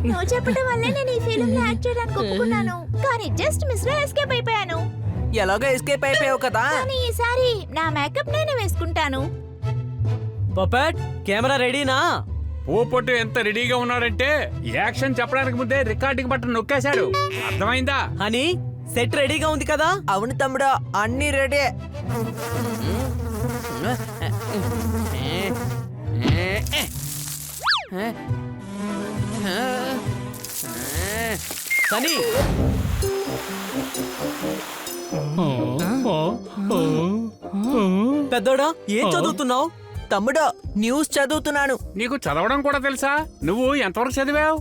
నువ్వు చెప్పడం వల్లే నేను ఈ ఫిల్మ్ లో యాక్ట్ చేయడానికి ఒప్పుకున్నాను. కానీ జస్ట్ మిస్ లో ఎస్కేప్ అయిపోయాను. ఎలాగో ఎస్కేప్ అయిపోయావు కదా. కానీ ఈసారి నా మేకప్ నేనే వేసుకుంటాను. పపెట్ కెమెరా రెడీనా? పూపొట్టు ఎంత రెడీగా ఉన్నాడంటే యాక్షన్ చెప్పడానికి ముందే రికార్డింగ్ బటన్ నొక్కేశాడు. అర్థమైందా? అని సెట్ రెడీగా ఉంది కదా? అవును తమ్ముడు, అన్ని రెడీ. సనీ పెద్దోడా ఏం చదువుతున్నావు? తమ్ముడు న్యూస్ చదువుతున్నాను. నీకు చదవడం కూడా తెలుసా? నువ్వు ఎంతవరకు చదివావు?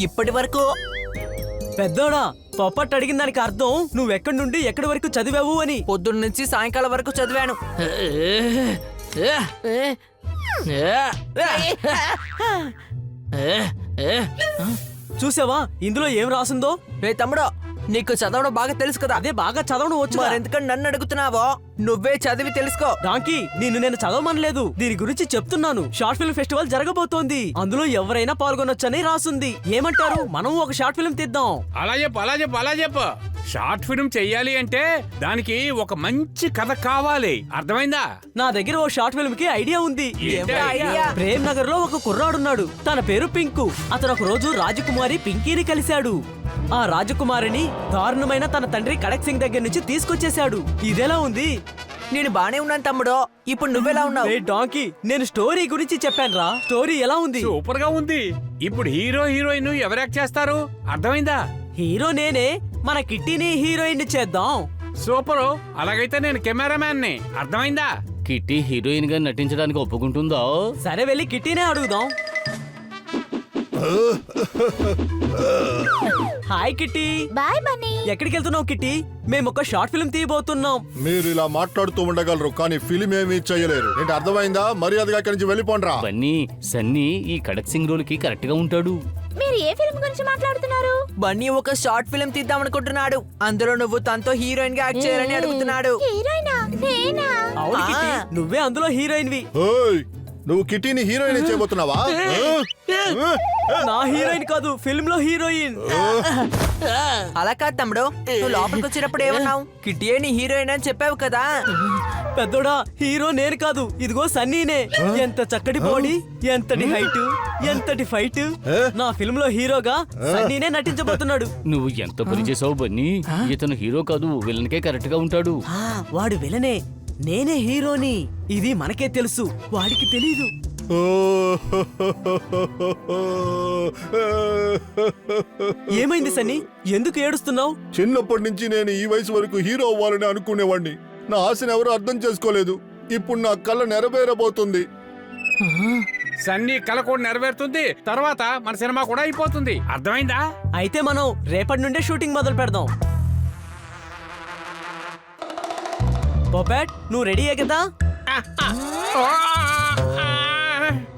ఇప్పటి వరకు. పెద్దోడా పప్పట్ అడిగిన దానికి అర్థం నువ్వెక్కడి నుండి ఎక్కడి వరకు చదివావు అని. పొద్దున్న నుంచి సాయంకాలం వరకు చదివాను. చూసావా ఇందులో ఏం రాసిందో? రే తమ్ముడు, నీకు చదవడం బాగా తెలుసు కదా. అదే బాగా చదవడం వచ్చు. మరెందుకని నన్ను అడుగుతున్నావో? నువ్వే చదివి తెలుసుకో. డాంకీ నేను చదవమనలేదు, దీని గురించి చెప్తున్నాను. షార్ట్ ఫిల్మ్ ఫెస్టివల్ జరగబోతోంది, అందులో ఎవరైనా పాల్గొనొచ్చని రాసుంది. ఏమంటారు, మనం ఒక షార్ట్ ఫిల్మ్ తీద్దాం? అలా చెప్పు. షార్ట్ ఫిల్మ్ చెయ్యాలి అంటే దానికి ఒక మంచి కథ కావాలి. అర్థమైందా? నా దగ్గర ఓ షార్ట్ ఫిల్మ్ కి ఐడియా ఉంది. ఏంటి ఐడియా? ప్రేమ్ నగర్ లో ఒక కుర్రాడున్నాడు, తన పేరు పింకు. అతను ఒక రోజు రాజకుమారి పింకీని కలిశాడు. ఆ రాజకుమారిని దారుణమైన తన తండ్రి కడక్ సింగ్ దగ్గర నుంచి తీసుకొచ్చేశాడు. ఇదెలా ఉంది? నేను బానే ఉన్నాను తమ్ముడు. ఇప్పుడు నువ్వెలా ఉన్నావు? ఏ డాంకీ, నేను స్టోరీ గురించి చెప్పానురా. స్టోరీ ఎలా ఉంది? సూపర్ గా ఉంది. ఇప్పుడు హీరో హీరోయిన్ ఎవరు యాక్ట్ చేస్తారు? అర్థమైందా? హీరో నేనే, మన కిట్టీని హీరోయిన్ చేద్దాం. సూపరు. అలాగైతే నేను కెమెరామ్యాన్ ని. అర్థమైందా? కిట్టి హీరోయిన్ గా నటించడానికి ఒప్పుకుంటుందా? సరే వెళ్ళి కిట్టీనే అడుగుదాం. Hi kitty. బాయ్ బన్నీ. ఎక్కడికి వెళ్తున్నావు కిట్టి? మేము ఒక షార్ట్ ఫిల్మ్ తీయబోతున్నాం. మీరు ఇలా మాట్లాడుతూ ఉండగలరు, కానీ ఫిలిం ఏమీ చేయలేరు. ఏంటి అర్థమైందా? మర్యాదగా ఇక్కడి నుంచి వెళ్ళిపోండ్రా. బన్నీ సన్నీ ఈ కడక్ సింగ్ రోల్ కి కరెక్ట్ గా ఉంటాడు. మీరు ఏ ఫిల్మ్ గురించి మాట్లాడుతున్నారు? బన్నీ ఒక షార్ట్ ఫిల్మ్ తీద్దాం అనుకుంటున్నాడు. అందులో నువ్వు తనతో హీరోయిన్ గా యాక్ట్ చేయాలని అడుగుతున్నాడు. హీరోయినా? నేనా? అవును కిట్టి, నువ్వే అందులో హీరోయిన్వి. ఓయ్, నువ్వు కిట్టీని హీరోయిన్ చేయబోతున్నావా? నా హీరోయిన్ కాదు, ఫిల్మ్ లో హీరోయిన్. అలా కాదు తమ్ముడు, నువ్వు లోపలికి వచ్చినప్పుడు ఏమన్నావు? కిట్టియే నీ హీరోయిన్ అని చెప్పావు కదా. పెద్దోడా, హీరో నేను కాదు, ఇదిగో సన్నీనే. ఎంత చక్కటి బాడీ, ఎంతటి హైట్, ఎంతటి ఫైట్. నా ఫిల్మ్ లో హీరోగా సన్నీనే నటించబోతున్నాడు. నువ్వు ఎంత పని చేసావు బన్నీ. ఇతను హీరో కాదు, విలన్ కే కరెక్ట్ గా ఉంటాడు. వాడు విలనే, నేనే హీరోని. ఇది మనకే తెలుసు, వాడికి తెలీదు. ఏమైంది సన్నీ, ఎందుకు ఏడుస్తున్నావు? చిన్నప్పటి నుంచి నేను ఈ వయసు వరకు హీరో అవ్వాలని అనుకునేవాడిని. నా ఆశను ఎవరు అర్థం చేసుకోలేదు. ఇప్పుడు నా కళ నెరవేరబోతుంది. సన్నీ కల కూడా నెరవేరుతుంది. తర్వాత మన సినిమా కూడా అయిపోతుంది. అర్థమైందా? అయితే మనం రేపటి నుండే షూటింగ్ మొదలు పెడదాం. పోపెట్, నువ్వు రెడీయే కదా?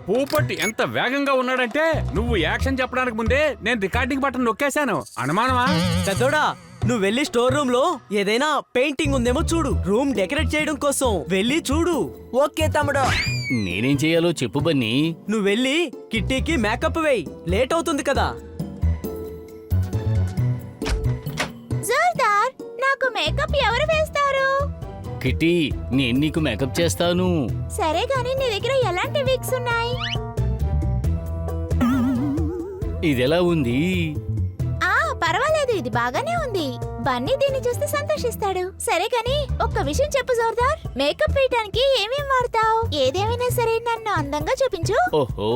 పూపట్టి ఎంత వేగంగా ఉన్నాడంటే నువ్వు యాక్షన్ చెప్పడానికి ముందే నేను రికార్డింగ్ బటన్ నొక్కేశాను. అనుమానమా? పెద్దోడా, నువ్వు వెళ్ళి స్టోర్ రూమ్ లో ఏదైనా పెయింటింగ్ ఉందేమో చూడు. రూమ్ డెకరేట్ చేయడం కోసం వెళ్ళి చూడు. ఓకే తమ్ముడు. నేనేం చేయాలో చెప్పు బన్నీ. నువ్వు వెళ్ళి కిట్టీకి మేకప్ వేయి, లేట్ అవుతుంది కదా. జోర్దార్, నాకు మేకప్ ఎవరు వేస్తారు? కిట్టి, నేను నీకు మేకప్ చేస్తాను. సరే గానీ నీ దగ్గర ఎలాంటి విగ్స్ ఉన్నాయి? ఇదెలా ఉంది? పర్వాలేదు, ఇది బాగానే ఉంది. బన్నీ దీన్ని చూస్తే సంతోషిస్తాడు. సరే గానీ ఒక్క విషయం చెప్పు జోర్దార్, మేకప్ వేయడానికి ఏమేం వాడతావు? ఏదేమైనా సరే నన్ను అందంగా చూపించు. ఓహో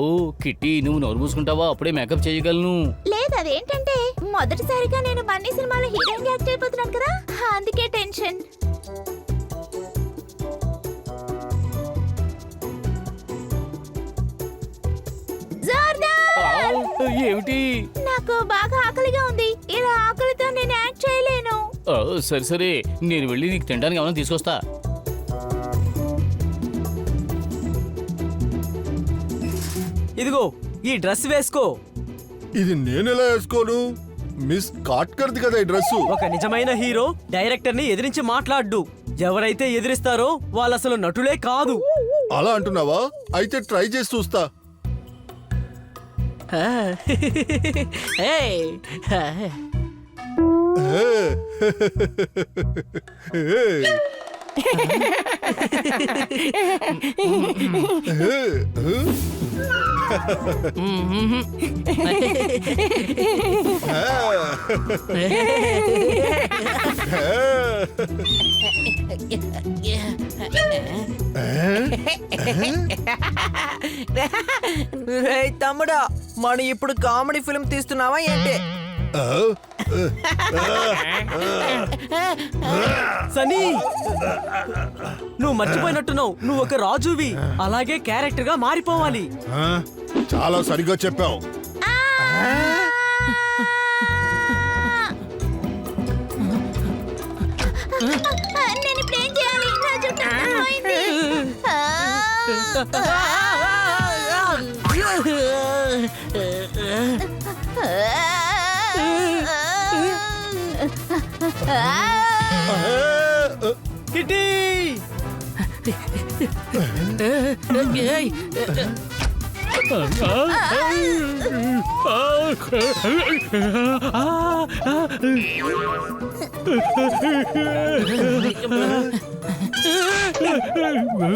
కిట్టి, నువ్వు నోరు మూసుకుంటావా? అప్పుడే మేకప్ చేయగలను. లేదు, అదేంటంటే మొదటిసారిగా నేను బన్నీ సినిమాలో హీరోయిన్ యాక్ట్ అయిపోతున్నాను కదా, అందుకే టెన్షన్. ఏమిటి? నాకు బాగా ఆకలిగా ఉంది. ఇలా ఆకలితో నేను యాక్ట్ చేయలేను. సరే సరే, నేను వెళ్ళి నీకు తినడానికి ఏమైనా తీసుకొస్తా. ఇదిగో ఈ డ్రెస్ వేసుకో. ఇది నేనెలా వేసుకోను? మిస్ కాట్కర్ది కదా ఈ డ్రెస్సు. ఒక నిజమైన హీరో డైరెక్టర్ ని ఎదిరించి మాట్లాడ్డు. ఎవరైతే ఎదిరిస్తారో వాళ్ళు అసలు నటులే కాదు. అలా అంటున్నావా? అయితే ట్రై చేసి చూస్తా. ఏయ్. రేయ్ తమ్ముడా, మనం ఇప్పుడు కామెడీ ఫిల్మ్ తీస్తున్నావా ఏంటి? సనీ, నువ్వు మర్చిపోయినట్టున్నావు, నువ్వు ఒక రాజువి. అలాగే క్యారెక్టర్ గా మారిపోవాలి. చాలా సరిగ్గా చెప్పావు. నేను ఇప్పుడు ఏం చేయాలి? నా జుట్టు అంతా పోయింది. కిటీ,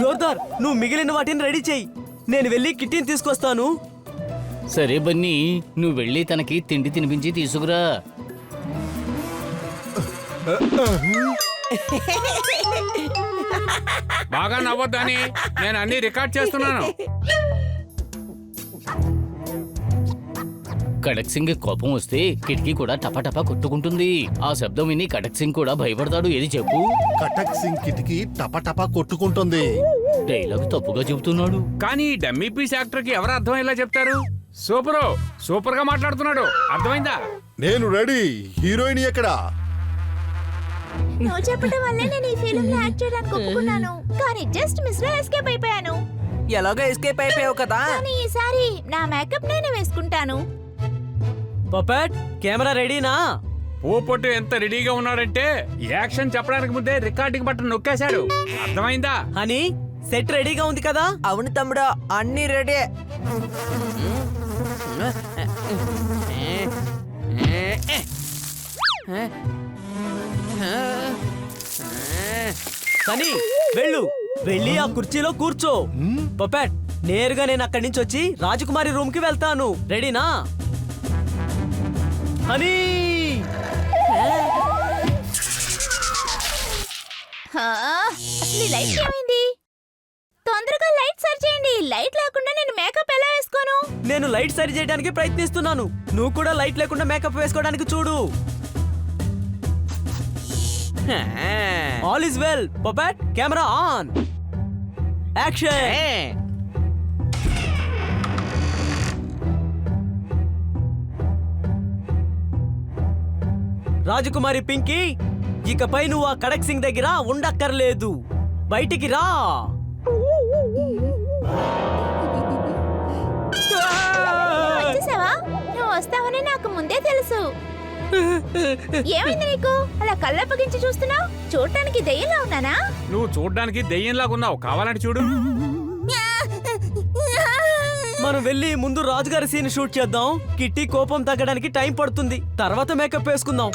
జోర్దార్, నువ్వు మిగిలిన వాటిని రెడీ చెయ్యి. నేను వెళ్ళి కిట్టీని తీసుకొస్తాను. సరే బన్నీ, నువ్వు వెళ్ళి తనకి తిండి తినిపించి తీసుకురా. బాగా నవ్వొద్దని నేను అన్ని రికార్డ్ చేస్తున్నాను. కడక్ సింగ్ కోపం వస్తే కిటికీ కూడా టపటపా కొట్టుకుంటుంది. ఆ శబ్దం విని కడక్ సింగ్ కూడా భయపడతాడు. ఏది చెప్పు? కటక్ సింగ్ కిటికీ టపటపా కొట్టుకుంటుంది. డైలాగ్ తప్పుగా చెబుతున్నాడు. కానీ ఈ డమ్మీ పీస్ యాక్టర్ కి ఎవరు అర్థమయ్యేలా చెప్తారు? సూపర్ గా మాట్లాడుతున్నాడు. అర్థమైందా? నేను రెడీ. హీరోయిన్ ఎక్కడా? నువ్వు చెప్పడం వల్లే నేను ఈ ఫిల్మ్ లో యాక్ట్ చేయడానికి ఒప్పుకున్నాను. కానీ జస్ట్ మిస్ లో ఎస్కేప్ అయిపోయాను. ఎలాగో ఎస్కేప్ అయిపోయావు కదా. కానీ ఈసారి నా మేకప్ నేనే వేసుకుంటాను. పపెట్, కెమెరా రెడీనా? పూపొట్టు ఎంత రెడీగా ఉన్నాడంటే యాక్షన్ చెప్పడానికి ముందే రికార్డింగ్ బటన్ నొక్కేశాడు. అర్థమైందా? అని సెట్ రెడీగా ఉంది కదా? అవును తమ్ముడా, అన్ని రెడీ. సనీ, వెళ్ళు, వెళ్ళి ఆ కుర్చీలో కూర్చో. పపెట్, నేరుగా నేను అక్కడి నుంచి వచ్చి రాజకుమారి రూమ్ కి వెళ్తాను. రెడీనా? హనీ, అసలు ఈ లైట్ ఏమైంది? తొందరగా లైట్ సరి చేయండి. లైట్ లేకుండా నేను మేకప్ ఎలా వేసుకోను? నేను లైట్ సరి చేయడానికి ప్రయత్నిస్తున్నాను. నువ్వు కూడా లైట్ లేకుండా మేకప్ వేసుకోవడానికి చూడు. All is well. Puppet, camera on, action. రాజకుమారి పింకీ, ఇకపై నువ్వు ఆ కడక్ సింగ్ దగ్గర ఉండక్కర్లేదు. బయటికి రా. వచ్చేసావా? నువ్వు వస్తావని నాకు ముందే తెలుసు. ఏమైంది నీకు? అలా కళ్ళప్పగించి చూస్తున్నావు? చూడటానికి దెయ్యంలా ఉన్నానా? నువ్వు చూడ్డానికి దెయ్యంలాగా ఉన్నావు. కావాలంటే చూడు. మనం వెళ్ళి ముందు రాజుగారి సీన్ షూట్ చేద్దాం. కిట్టి కోపం తగ్గడానికి టైం పడుతుంది. తర్వాత మేకప్ వేసుకుందాం.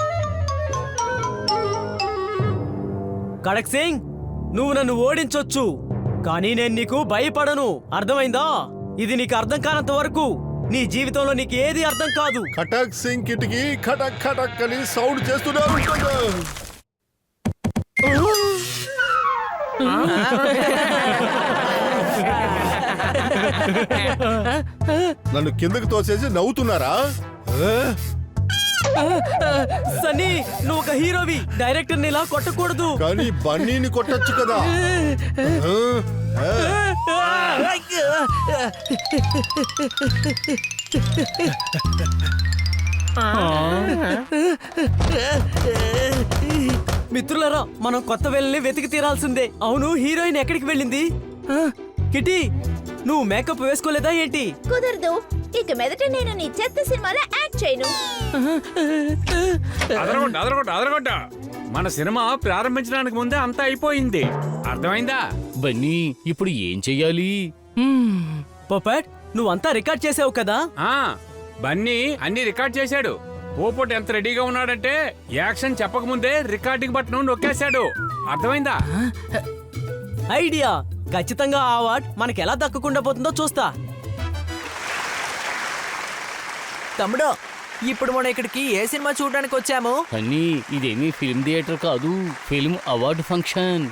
కడక్ సింగ్, నువ్వు నన్ను ఓడించొచ్చు, కానీ నేను నీకు భయపడను. అర్థమైందా? ఇది నీకు అర్థం కానంత వరకు నీ జీవితంలో నీకు ఏది అర్థం కాదు. కటక్ సింగ్ కిటికీ ఖటక్ ఖటక్ అని సౌండ్ చేస్తున్నారు. నన్ను కిందకి తోసేసి నవ్వుతున్నారా? సన్నీ, నువ్వు ఒక హీరోవి. డైరెక్టర్ ని ఇలా కొట్టకూడదు. కానీ బన్నీని కొట్టచ్చు కదా. మిత్రులరా, మనం కొత్త వెళ్ళని వెతికి తీరాల్సిందే. అవును, హీరోయిన్ ఎక్కడికి వెళ్ళింది? కిటీ, నువ్వు మేకప్ వేసుకోలేదా ఏంటి? కుదరదు. ఇక మీదట నేను నీ చెత్త సినిమాలో యాక్ట్ చేయను. అదరగొట్ట. మన సినిమా ప్రారంభించడానికి ముందే అంతా అయిపోయింది. అర్థమైందా? బన్నీ, ఇప్పుడు ఏం చెయ్యాలి? పపెట్, నువ్వంతా రికార్డ్ చేసావు కదా? ఆ బన్నీ అన్ని రికార్డ్ చేశాడు. పోపట్ ఎంత రెడీగా ఉన్నాడంటే యాక్షన్ చెప్పకముందే రికార్డింగ్ బటన్ నొక్కేశాడు. అర్థమైందా? ఐడియా! ఖచ్చితంగా ఆ అవార్డ్ మనకి ఎలా దక్కకుండా పోతుందో చూస్తా. తమ్ముడు, ఇప్పుడు మనం ఇక్కడికి ఏ సినిమా చూడడానికి వచ్చాము? అన్నీ ఇదేమీ ఫిల్మ్ థియేటర్ కాదు, ఫిల్మ్ అవార్డు ఫంక్షన్.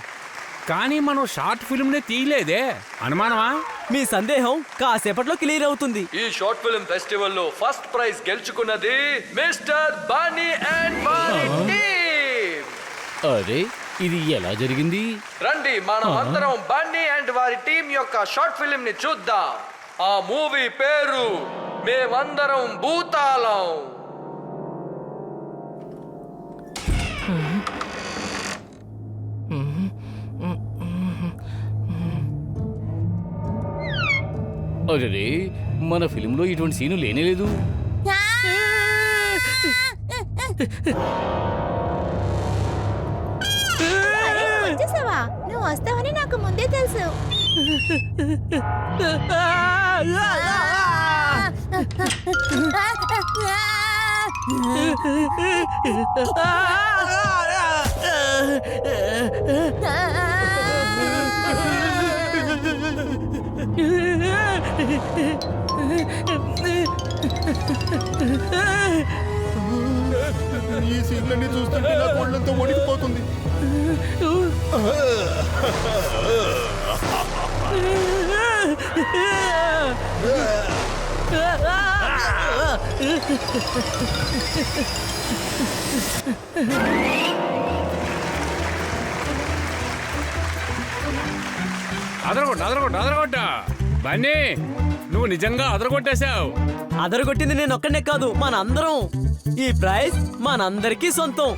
కానీ మనం షార్ట్ ఫిల్మ్ నే తీయలేదే. అనుమానమా? మీ సందేహం కాసేపట్లో క్లియర్ అవుతుంది. ఈ షార్ట్ ఫిల్మ్ ఫెస్టివల్ లో ఫస్ట్ ప్రైజ్ గెలుచుకున్నది మిస్టర్ బన్నీ అండ్ వారి టీమ్. అరే ఇది ఎలా జరిగింది? రండి మనం అందరం బన్నీ అండ్ వారి టీం యొక్క షార్ట్ ఫిల్మ్ ని చూద్దాం. ఆ మూవీ పేరు మేమందరం భూతాళం. అరే మన ఫిల్మ్ లో ఇటువంటి సీను లేనేలేదు. అరే, వచ్చేసావా? నువ్వు వస్తావని నాకు ముందే తెలుసు. ఈ సీన్లన్నీ చూస్తుంటే నాకు ఒళ్ళంతా వణికిపోతుంది. అదరగొట్ట బన్నీ, నువ్వు నిజంగా అదరగొట్టేశావు. అదరగొట్టింది నేను ఒక్కనే కాదు, మనందరం. ఈ ప్రైజ్ మనందరికీ సొంతం.